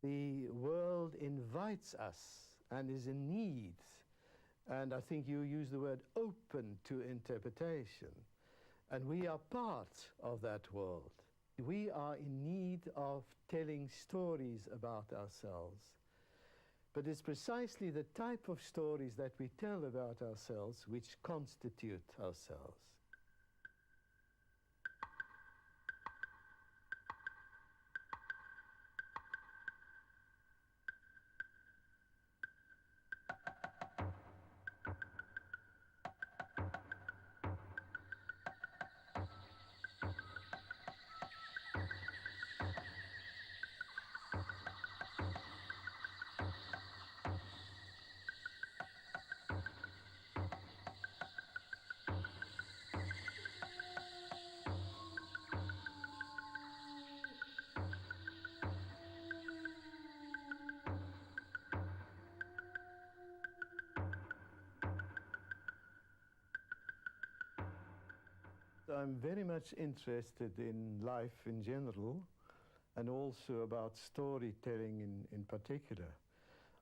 The world invites us and is in need, and I think you use the word open to interpretation, and we are part of that world. We are in need of telling stories about ourselves, but it's precisely the type of stories that we tell about ourselves which constitute ourselves. I'm very much interested in life in general and also about storytelling in particular.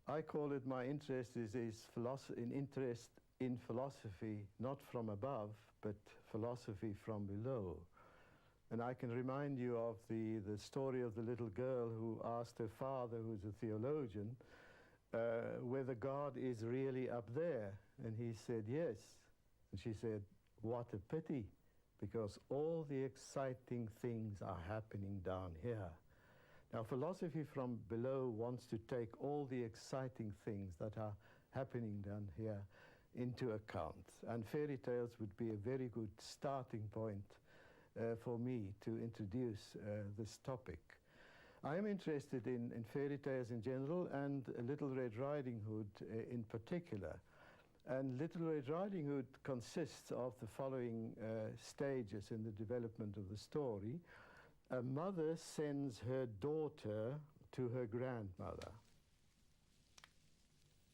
I call it my interest is interest in philosophy, not from above, but philosophy from below. And I can remind you of the story of the little girl who asked her father, who's a theologian, whether God is really up there. And he said, yes. And she said, what a pity, because all the exciting things are happening down here. Now, philosophy from below wants to take all the exciting things that are happening down here into account. And fairy tales would be a very good starting point for me to introduce this topic. I am interested in fairy tales in general and Little Red Riding Hood in particular. And Little Red Riding Hood consists of the following stages in the development of the story. A mother sends her daughter to her grandmother.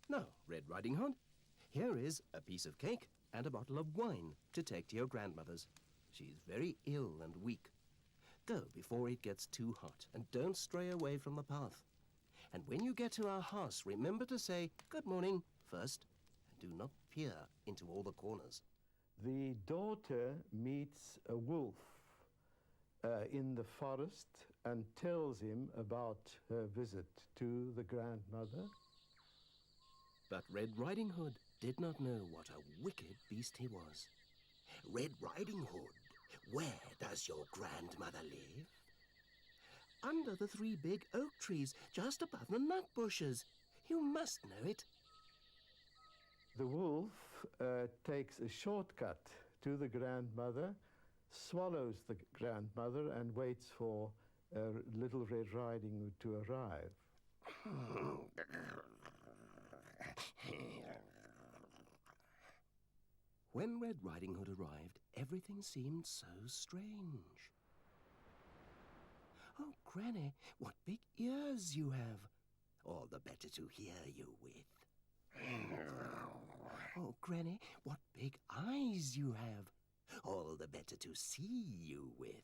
Now, Red Riding Hood, here is a piece of cake and a bottle of wine to take to your grandmother's. She's very ill and weak. Go before it gets too hot and don't stray away from the path. And when you get to our house, remember to say good morning first. Do not peer into all the corners. The daughter meets a wolf in the forest and tells him about her visit to the grandmother. But Red Riding Hood did not know what a wicked beast he was. Red Riding Hood, where does your grandmother live? Under the 3 big oak trees just above the nut bushes. You must know it. The wolf takes a shortcut to the grandmother, swallows the grandmother, and waits for Little Red Riding Hood to arrive. When Red Riding Hood arrived, everything seemed so strange. Oh, Granny, what big ears you have! All the better to hear you with. Oh, Granny, what big eyes you have! All the better to see you with.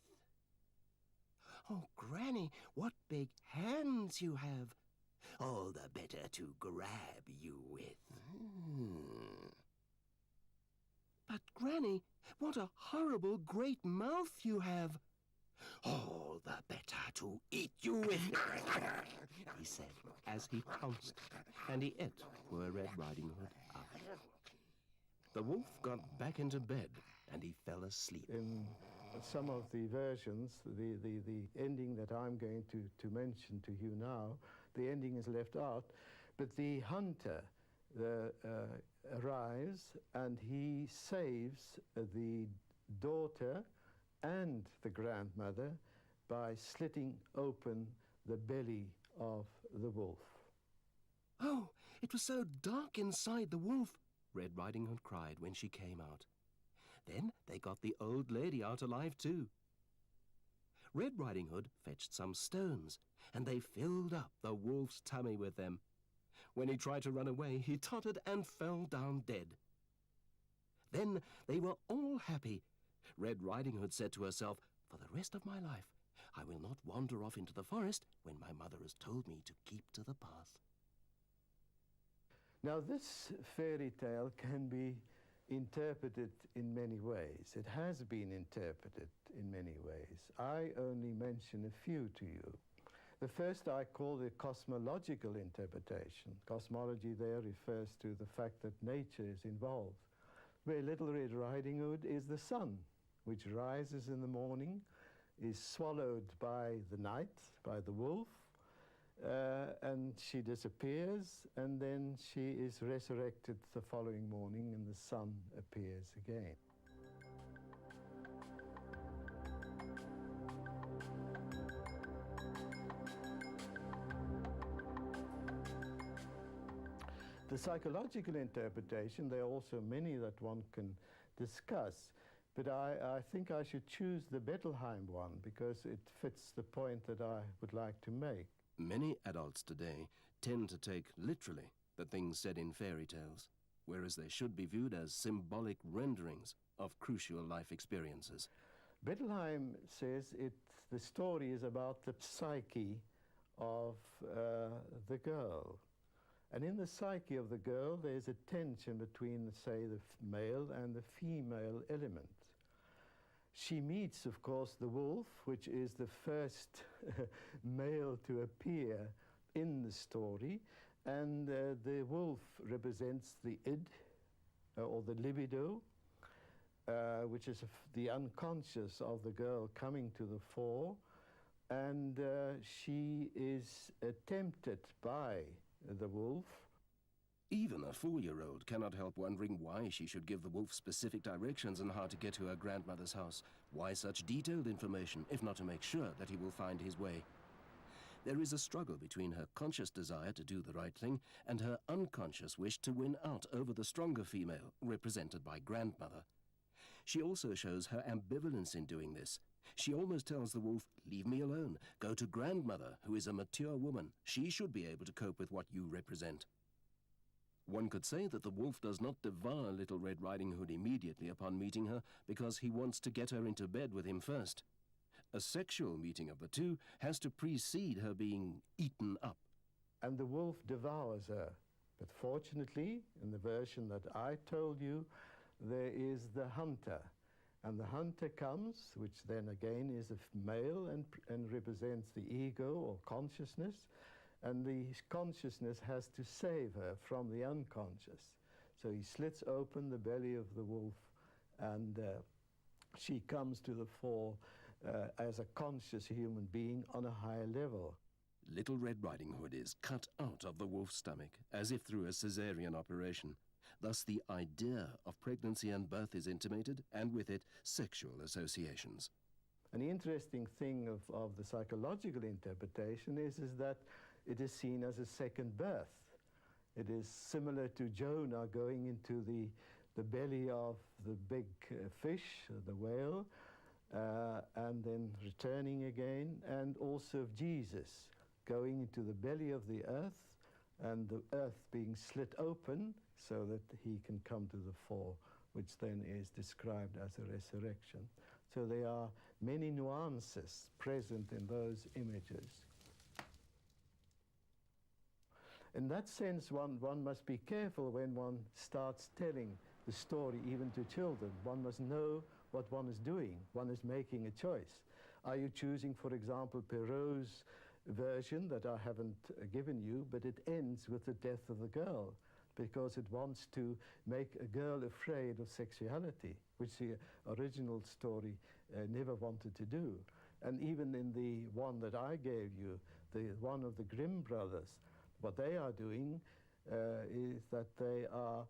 Oh, Granny, what big hands you have! All the better to grab you with. But, Granny, what a horrible great mouth you have! All the better to eat you with, he said, as he pounced, and he ate poor Red Riding Hood up. The wolf got back into bed, and he fell asleep. In some of the versions, the ending that I'm going to mention to you now, the ending is left out, but the hunter arrives, and he saves the daughter and the grandmother by slitting open the belly of the wolf. Oh, it was so dark inside the wolf, Red Riding Hood cried when she came out. Then they got the old lady out alive too. Red Riding Hood fetched some stones, and they filled up the wolf's tummy with them. When he tried to run away, he tottered and fell down dead. Then they were all happy. Red Riding Hood said to herself, "For the rest of my life, I will not wander off into the forest when my mother has told me to keep to the path. Now, this fairy tale can be interpreted in many ways. It has been interpreted in many ways. I only mention a few to you. The first I call the cosmological interpretation. Cosmology there refers to the fact that nature is involved, where Little Red Riding Hood is the sun, which rises in the morning, is swallowed by the night, by the wolf, and she disappears, and then she is resurrected the following morning and the sun appears again. The psychological interpretation, there are also many that one can discuss, but I think I should choose the Bettelheim one because it fits the point that I would like to make. Many adults today tend to take literally the things said in fairy tales, whereas they should be viewed as symbolic renderings of crucial life experiences. Bettelheim says the story is about the psyche of the girl. And in the psyche of the girl, there's a tension between, say, the male and the female element. She meets, of course, the wolf, which is the first male to appear in the story, and the wolf represents the id, or the libido, which is the unconscious of the girl coming to the fore, and she is tempted by the wolf. Even a 4-year-old cannot help wondering why she should give the wolf specific directions on how to get to her grandmother's house. Why such detailed information, if not to make sure that he will find his way? There is a struggle between her conscious desire to do the right thing and her unconscious wish to win out over the stronger female, represented by grandmother. She also shows her ambivalence in doing this. She almost tells the wolf, "Leave me alone. Go to grandmother, who is a mature woman. She should be able to cope with what you represent." One could say that the wolf does not devour Little Red Riding Hood immediately upon meeting her because he wants to get her into bed with him first. A sexual meeting of the two has to precede her being eaten up. And the wolf devours her. But fortunately, in the version that I told you, there is the hunter. And the hunter comes, which then again is a male and represents the ego or consciousness. And the consciousness has to save her from the unconscious. So he slits open the belly of the wolf, and she comes to the fore as a conscious human being on a higher level. Little Red Riding Hood is cut out of the wolf's stomach, as if through a caesarean operation. Thus the idea of pregnancy and birth is intimated, and with it, sexual associations. An interesting thing of the psychological interpretation is that it is seen as a second birth. It is similar to Jonah going into the belly of the big fish, the whale, and then returning again, and also of Jesus going into the belly of the earth, and the earth being slit open so that he can come to the fore, which then is described as a resurrection. So there are many nuances present in those images. In that sense, one must be careful when one starts telling the story even to children. One must know what one is doing. One is making a choice. Are you choosing, for example, Perrault's version that I haven't given you, but it ends with the death of the girl because it wants to make a girl afraid of sexuality, which the original story never wanted to do. And even in the one that I gave you, the one of the Grimm brothers, what they are doing is that they are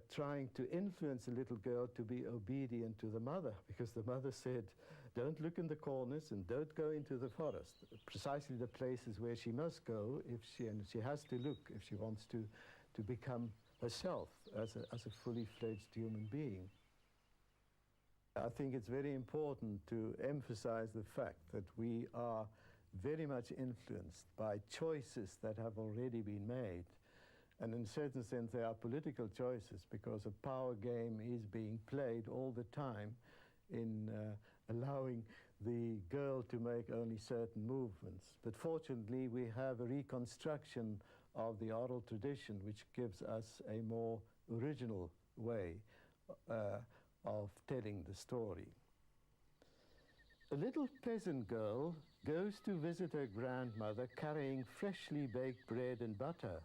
trying to influence the little girl to be obedient to the mother, because the mother said, don't look in the corners and don't go into the forest. Precisely the places where she must go, and she has to look if she wants to become herself as a fully fledged human being. I think it's very important to emphasize the fact that we are very much influenced by choices that have already been made. And in a certain sense, they are political choices, because a power game is being played all the time in allowing the girl to make only certain movements. But fortunately, we have a reconstruction of the oral tradition, which gives us a more original way of telling the story. A little peasant girl goes to visit her grandmother carrying freshly baked bread and butter.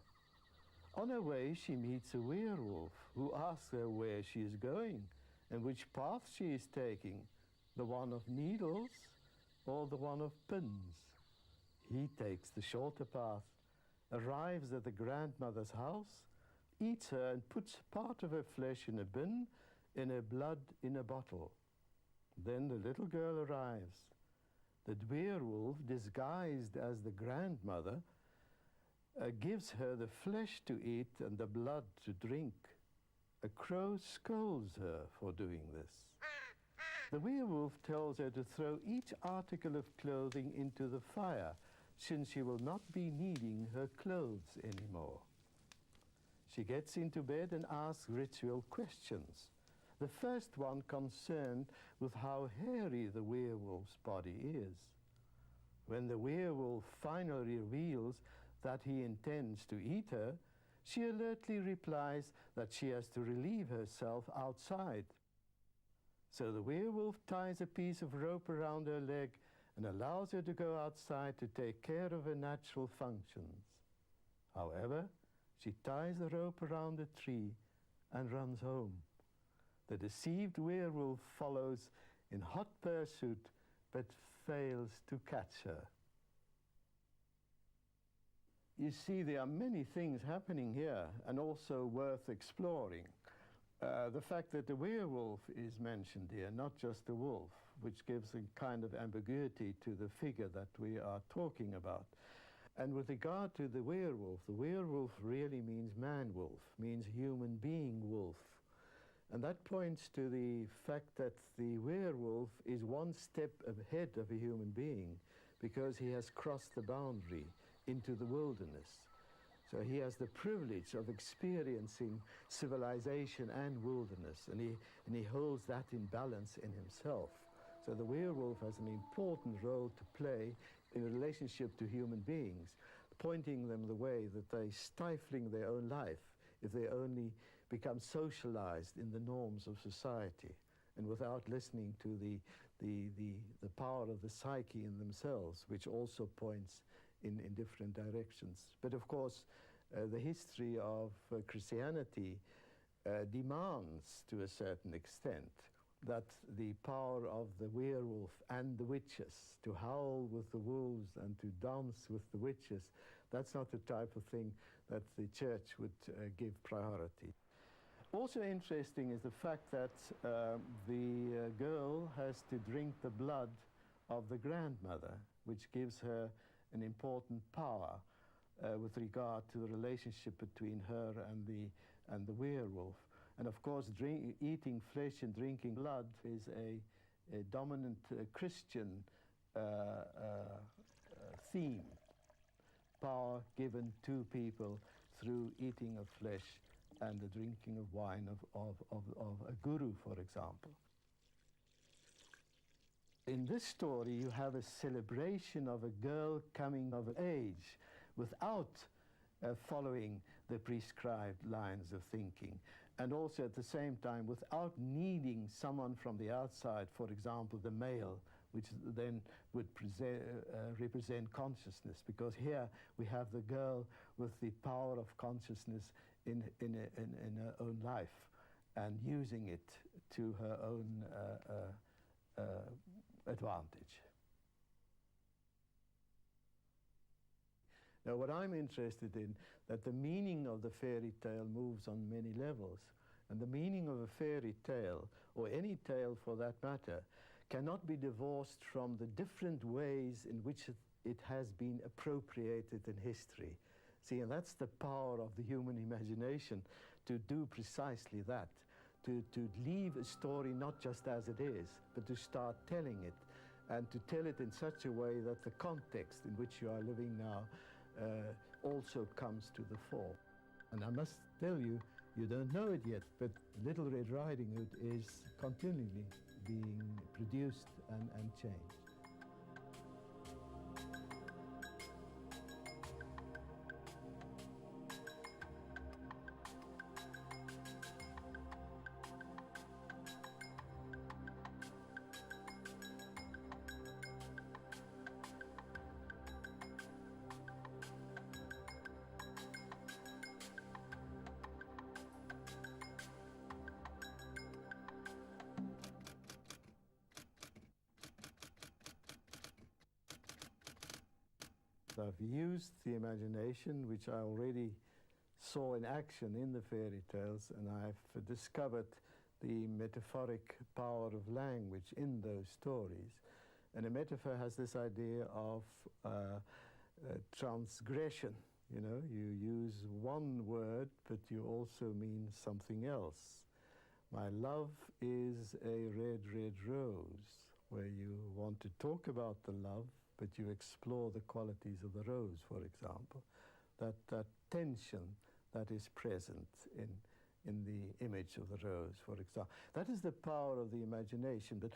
On her way, she meets a werewolf who asks her where she is going and which path she is taking, the one of needles or the one of pins. He takes the shorter path, arrives at the grandmother's house, eats her and puts part of her flesh in a bin and her blood in a bottle. Then the little girl arrives. The werewolf, disguised as the grandmother, gives her the flesh to eat and the blood to drink. A crow scolds her for doing this. The werewolf tells her to throw each article of clothing into the fire, since she will not be needing her clothes anymore. She gets into bed and asks ritual questions. The first one concerned with how hairy the werewolf's body is. When the werewolf finally reveals that he intends to eat her, she alertly replies that she has to relieve herself outside. So the werewolf ties a piece of rope around her leg and allows her to go outside to take care of her natural functions. However, she ties the rope around a tree and runs home. The deceived werewolf follows in hot pursuit but fails to catch her. You see, there are many things happening here and also worth exploring. The fact that the werewolf is mentioned here, not just the wolf, which gives a kind of ambiguity to the figure that we are talking about. And with regard to the werewolf really means man-wolf, means human being wolf. And that points to the fact that the werewolf is one step ahead of a human being because he has crossed the boundary into the wilderness. So he has the privilege of experiencing civilization and wilderness, and he holds that in balance in himself. So the werewolf has an important role to play in relationship to human beings, pointing them the way that they're stifling their own life if they only become socialized in the norms of society and without listening to the power of the psyche in themselves, which also points in different directions. But of course, the history of Christianity demands to a certain extent that the power of the werewolf and the witches, to howl with the wolves and to dance with the witches, that's not the type of thing that the church would give priority. Also interesting is the fact that the girl has to drink the blood of the grandmother, which gives her an important power with regard to the relationship between her and the werewolf. And of course, eating flesh and drinking blood is a dominant Christian theme. Power given to people through eating of flesh and the drinking of wine of a guru, for example. In this story, you have a celebration of a girl coming of age without following the prescribed lines of thinking, and also at the same time without needing someone from the outside, for example, the male, which then would represent consciousness, because here we have the girl with the power of consciousness in her own life and using it to her own advantage. Now, what I'm interested in, that the meaning of the fairy tale moves on many levels, and the meaning of a fairy tale, or any tale for that matter, cannot be divorced from the different ways in which it has been appropriated in history. See, and that's the power of the human imagination, to do precisely that, to leave a story not just as it is, but to start telling it, and to tell it in such a way that the context in which you are living now also comes to the fore. And I must tell you, you don't know it yet, but Little Red Riding Hood is continually being produced and changed. I've used the imagination, which I already saw in action in the fairy tales, and I've discovered the metaphoric power of language in those stories. And a metaphor has this idea of transgression. You know, you use one word, but you also mean something else. My love is a red, red rose, where you want to talk about the love, but you explore the qualities of the rose, for example. That tension that is present in the image of the rose, for example. That is the power of the imagination. But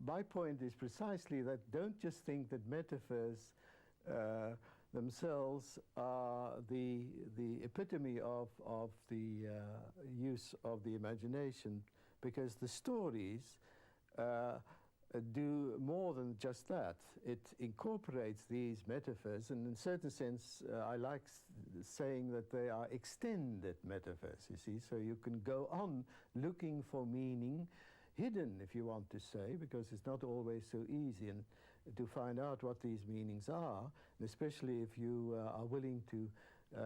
my point is precisely that don't just think that metaphors themselves are the epitome of the use of the imagination, because the stories do more than just that. It incorporates these metaphors, and in a certain sense, I like saying that they are extended metaphors, you see, so you can go on looking for meaning, hidden, if you want to say, because it's not always so easy and to find out what these meanings are, and especially if you are willing to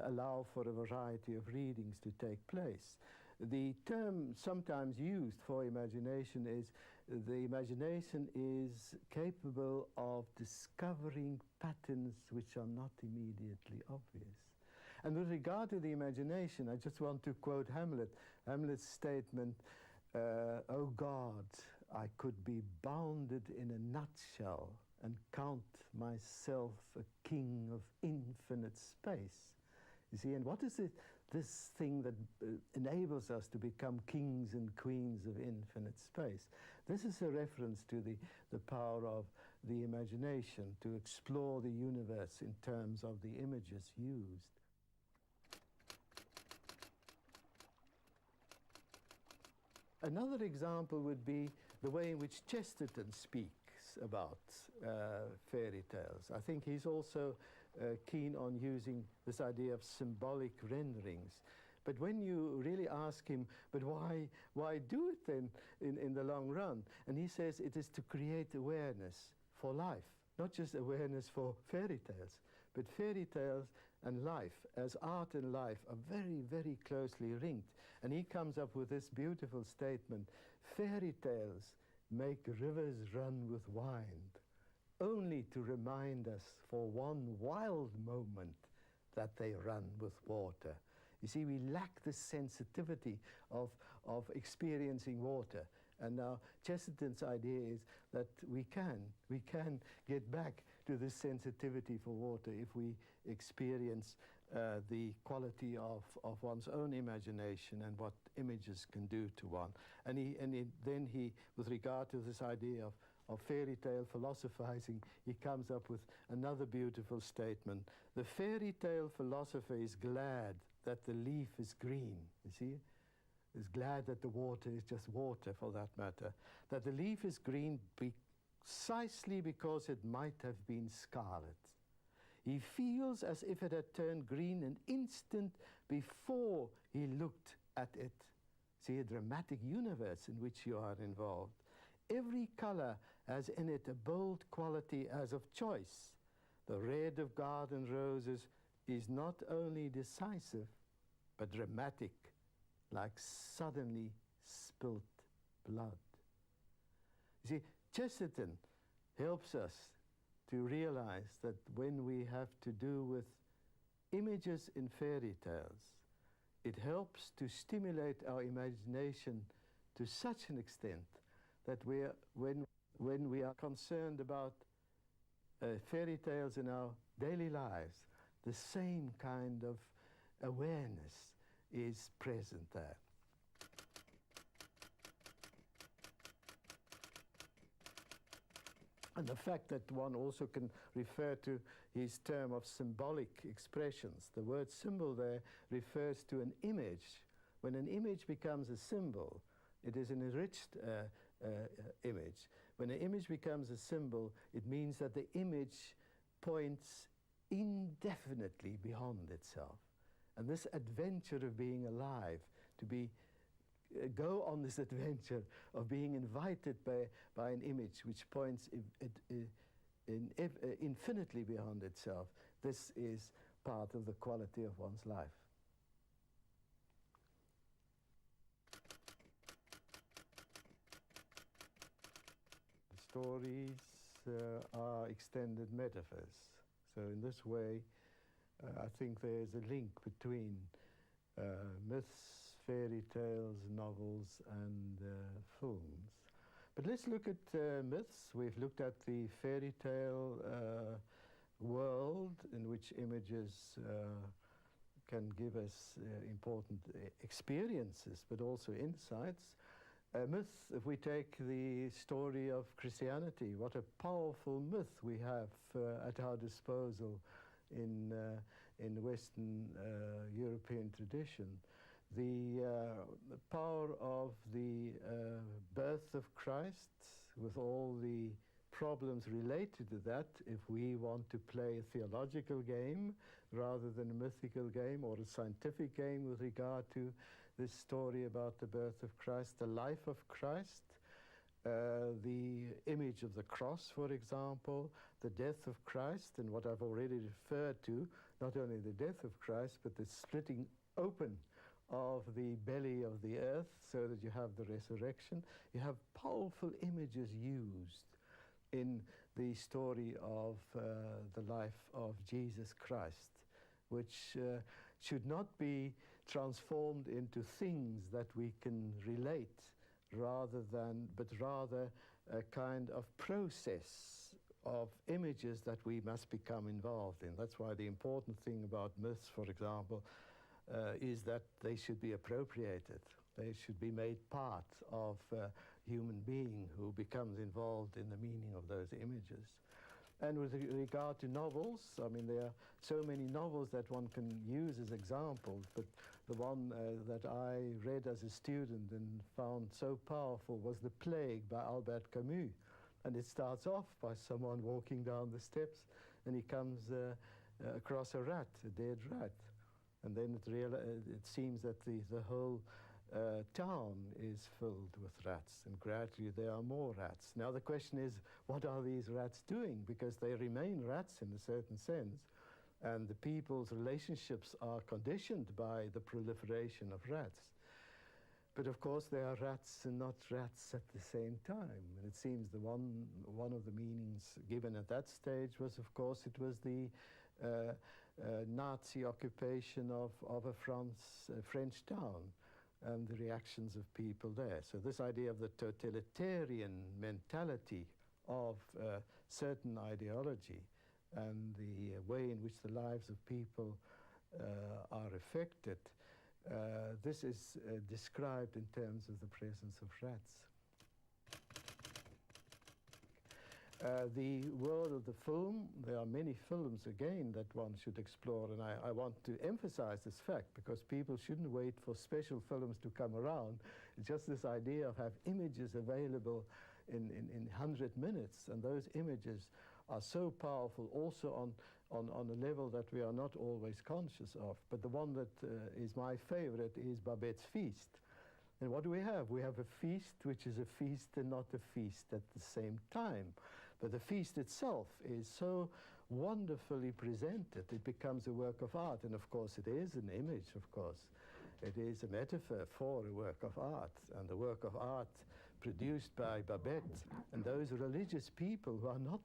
allow for a variety of readings to take place. The term sometimes used for imagination is the imagination is capable of discovering patterns which are not immediately obvious. And with regard to the imagination, I just want to quote Hamlet. Hamlet's statement, "Oh God, I could be bounded in a nutshell and count myself a king of infinite space." You see, and what is it, this thing that enables us to become kings and queens of infinite space? This is a reference to the power of the imagination to explore the universe in terms of the images used. Another example would be the way in which Chesterton speaks about fairy tales. I think he's also keen on using this idea of symbolic renderings. But when you really ask him, but why do it then in the long run? And he says it is to create awareness for life, not just awareness for fairy tales, but fairy tales and life, as art and life are very, very closely linked. And he comes up with this beautiful statement, "Fairy tales make rivers run with wine, only to remind us for one wild moment that they run with water." You see, we lack the sensitivity of experiencing water. And now Chesterton's idea is that we can get back to this sensitivity for water if we experience the quality of one's own imagination and what images can do to one. And then he, with regard to this idea of fairy tale philosophizing, he comes up with another beautiful statement. "The fairy tale philosopher is glad that the leaf is green." You see? Is glad that the water is just water, for that matter. That the leaf is green precisely because it might have been scarlet. He feels as if it had turned green an instant before he looked at it. See, a dramatic universe in which you are involved. Every color has in it a bold quality as of choice. The red of garden roses is not only decisive, but dramatic, like suddenly spilt blood. You see, Chesterton helps us to realize that when we have to do with images in fairy tales, it helps to stimulate our imagination to such an extent that when we are concerned about fairy tales in our daily lives, the same kind of awareness is present there. And the fact that one also can refer to his term of symbolic expressions. The word symbol there refers to an image. When an image becomes a symbol, it is an enriched image. When an image becomes a symbol, it means that the image points indefinitely beyond itself. And this adventure of being alive, to go on this adventure of being invited by an image which points infinitely beyond itself. This is part of the quality of one's life. Stories are extended metaphors. So in this way, I think there's a link between myths, fairy tales, novels, and films. But let's look at myths. We've looked at the fairy tale world in which images can give us important experiences, but also insights. Myth, if we take the story of Christianity, what a powerful myth we have at our disposal in Western European tradition. The power of the birth of Christ, with all the problems related to that, if we want to play a theological game rather than a mythical game or a scientific game with regard to this story about the birth of Christ, the life of Christ, the image of the cross, for example, the death of Christ, and what I've already referred to, not only the death of Christ, but the splitting open of the belly of the earth so that you have the resurrection. You have powerful images used in the story of the life of Jesus Christ, which should not be transformed into things that we can relate but rather a kind of process of images that we must become involved in. That's why the important thing about myths, for example, is that they should be appropriated. They should be made part of a human being who becomes involved in the meaning of those images. And with regard to novels, I mean, there are so many novels that one can use as examples, but the one that I read as a student and found so powerful was The Plague by Albert Camus. And it starts off by someone walking down the steps, and he comes across a rat, a dead rat. And then it seems that the whole town is filled with rats, and gradually there are more rats. Now the question is, what are these rats doing? Because they remain rats in a certain sense, and the people's relationships are conditioned by the proliferation of rats. But of course they are rats and not rats at the same time. And it seems the one of the meanings given at that stage was, of course, it was the Nazi occupation of a French town and the reactions of people there. So this idea of the totalitarian mentality of certain ideology and the way in which the lives of people are affected, this is described in terms of the presence of rats. The world of the film, there are many films again that one should explore, and I want to emphasize this fact because people shouldn't wait for special films to come around. It's just this idea of have images available in 100 minutes, and those images are so powerful also on a level that we are not always conscious of. But the one that is my favorite is Babette's Feast. And what do we have? We have a feast which is a feast and not a feast at the same time. But the feast itself is so wonderfully presented, it becomes a work of art. And of course it is an image, of course. It is a metaphor for a work of art. And the work of art produced by Babette and those religious people who are not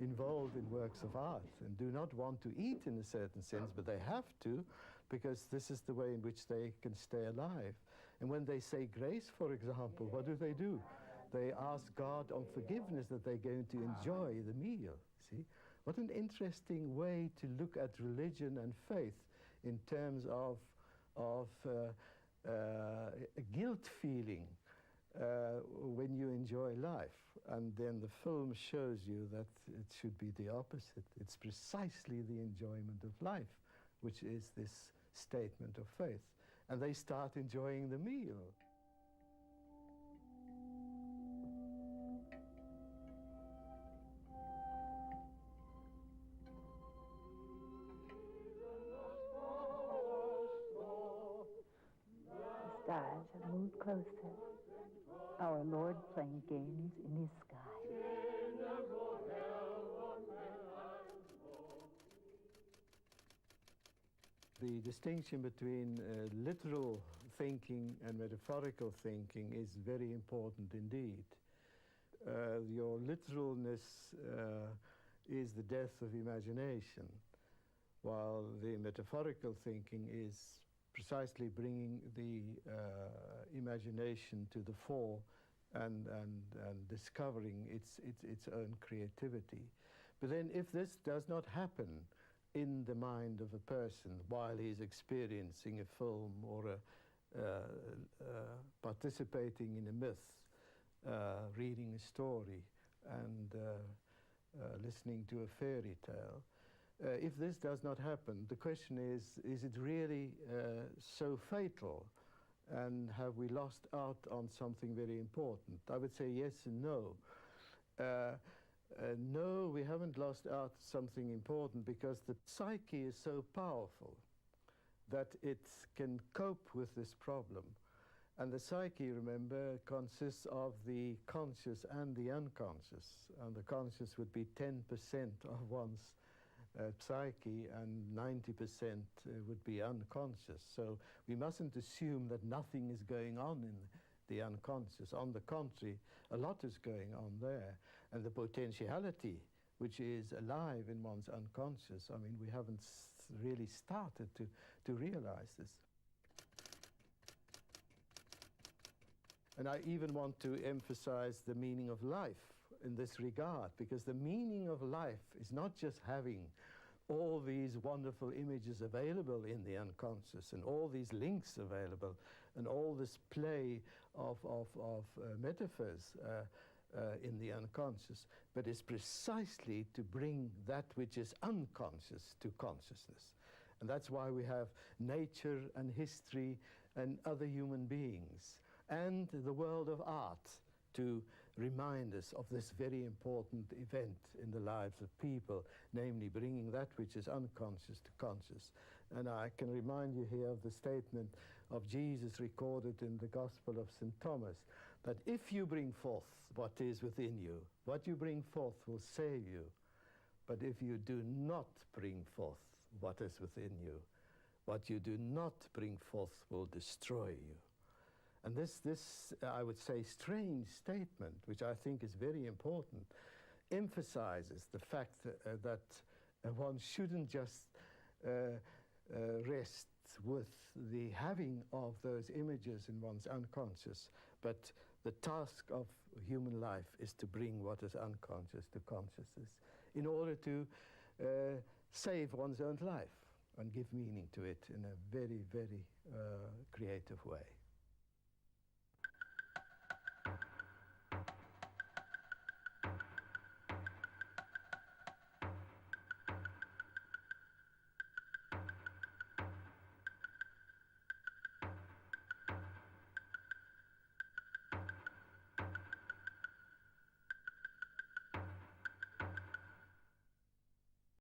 involved in works of art and do not want to eat in a certain sense, but they have to, because this is the way in which they can stay alive. And when they say grace, for example, what do? They ask God on forgiveness that they're going to enjoy the meal. See? What an interesting way to look at religion and faith in terms of a guilt feeling when you enjoy life. And then the film shows you that it should be the opposite. It's precisely the enjoyment of life, which is this statement of faith. And they start enjoying the meal. The stars have moved closer. Our Lord playing games in his sky. The distinction between literal thinking and metaphorical thinking is very important indeed. Your literalness is the death of imagination, while the metaphorical thinking is precisely bringing the imagination to the fore and discovering its own creativity. But then if this does not happen in the mind of a person while he's experiencing a film or participating in a myth, reading a story and listening to a fairy tale, if this does not happen, the question is it really so fatal? And have we lost out on something very important? I would say yes and no. No, we haven't lost out something important because the psyche is so powerful that it can cope with this problem. And the psyche, remember, consists of the conscious and the unconscious. And the conscious would be 10% of one's psyche, and 90% would be unconscious. So we mustn't assume that nothing is going on in the unconscious. On the contrary, a lot is going on there. And the potentiality which is alive in one's unconscious, I mean, we haven't really started to realize this. And I even want to emphasize the meaning of life in this regard, because the meaning of life is not just having all these wonderful images available in the unconscious and all these links available and all this play of metaphors in the unconscious, but it's precisely to bring that which is unconscious to consciousness. And that's why we have nature and history and other human beings and the world of art to remind us of this very important event in the lives of people, namely bringing that which is unconscious to conscious. And I can remind you here of the statement of Jesus recorded in the Gospel of St. Thomas, that if you bring forth what is within you, what you bring forth will save you. But if you do not bring forth what is within you, what you do not bring forth will destroy you. And this, I would say, strange statement, which I think is very important, emphasizes the fact that one shouldn't just rest with the having of those images in one's unconscious, but the task of human life is to bring what is unconscious to consciousness in order to save one's own life and give meaning to it in a very, very creative way.